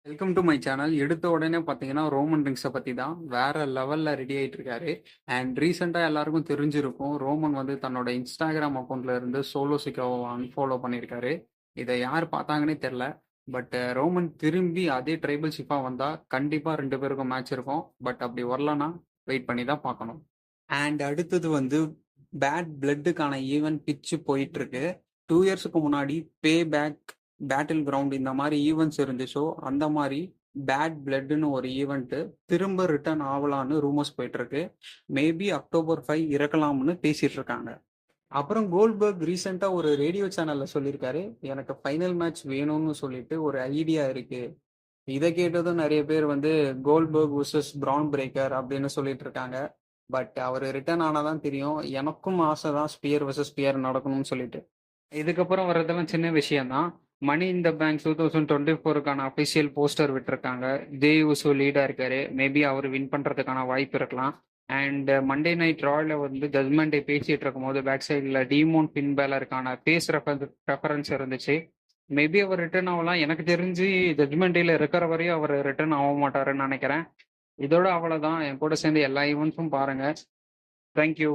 Welcome to my channel. எடுத்த உடனே பார்த்தீங்கன்னா, ரோமன் ரிங்ஸை பத்தி தான். வேற லெவல்ல ரெடி ஆயிட்டு இருக்காரு. அண்ட் ரீசென்ட்டா எல்லாருக்கும் தெரிஞ்சிருக்கும். ரோமன் வந்து தன்னோட இன்ஸ்டாகிராம் அக்கவுண்ட்ல இருந்து சோலோ சிக்காவ அன்ஃபாலோ பண்ணியிருக்காரு. இத யார் பார்த்தாங்கன்னே தெரியல. பட் ரோமன் திரும்பி அதே ட்ரைபல் ஷிப்பா வந்தா, கண்டிப்பா 2 பேருக்கும் மேட்ச் இருக்கும். பட் அப்படி வரலன்னா, வெயிட் பண்ணி தான் பார்க்கணும். அண்ட் அடுத்தது வந்து பேட் பிளட்டுக்கான ஈவென்ட் பிச்சு போயிட்டு இருக்கு. 2 இயர்ஸ்க்கு முன்னாடி பே பேக், பேட்டில் கிரவுண்ட் இந்த மாதிரி ஈவெண்ட்ஸ் இருந்துச்சோ அந்த மாதிரி பேட் பிளட்னு ஒரு ஈவெண்ட் திரும்ப ரிட்டர்ன் ஆகலான்னு ரூமர்ஸ் போயிட்டு இருக்கு. மேபி அக்டோபர் 5 இறக்கலாம்னு பேசிட்டு இருக்காங்க. அப்புறம் கோல்ட்பர்க் ரீசெண்டா ஒரு ரேடியோ சேனல்ல சொல்லியிருக்காரு, எனக்கு ஃபைனல் மேட்ச் வேணும்னு சொல்லிட்டு ஒரு ஐடியா இருக்கு. இதை கேட்டதும் நிறைய பேர் வந்து கோல்ட்பர்க் vs பிரான் பிரேக்கர் அப்படின்னு சொல்லிட்டு இருக்காங்க. பட் அவர் ரிட்டர்ன் ஆனாதான் தெரியும். எனக்கும் ஆசை தான் ஸ்பியர் vs ஸ்பியர் நடக்கணும்னு சொல்லிட்டு. இதுக்கப்புறம் வர்றதெல்லாம் சின்ன விஷயம்தான். மணி இன் த பேங்க் 2024க்கான அஃபிஷியல் போஸ்டர் விட்டுருக்காங்க. ஜே உசு லீடா இருக்காரு. மேபி அவர் வின் பண்றதுக்கான வாய்ப்பு இருக்கலாம். அண்ட் மண்டே நைட் ராயில் வந்து ஜட்மெண்ட் டே பேசிட்டு இருக்கும்போது பேக் சைடில் டீமோன் பின் பேலருக்கான பேஸ் ரெஃபரன்ஸ் இருந்துச்சு. மேபி அவர் ரிட்டர்ன் ஆகலாம். எனக்கு தெரிஞ்சு ஜட்மெண்ட் டேல இருக்கிற வரையும் அவர் ரிட்டர்ன் ஆக மாட்டாருன்னு நினைக்கிறேன். இதோட அவ்வளவுதான். என் கூட சேர்ந்து எல்லா ஈவெண்ட்ஸும் பாருங்க. தேங்க்யூ.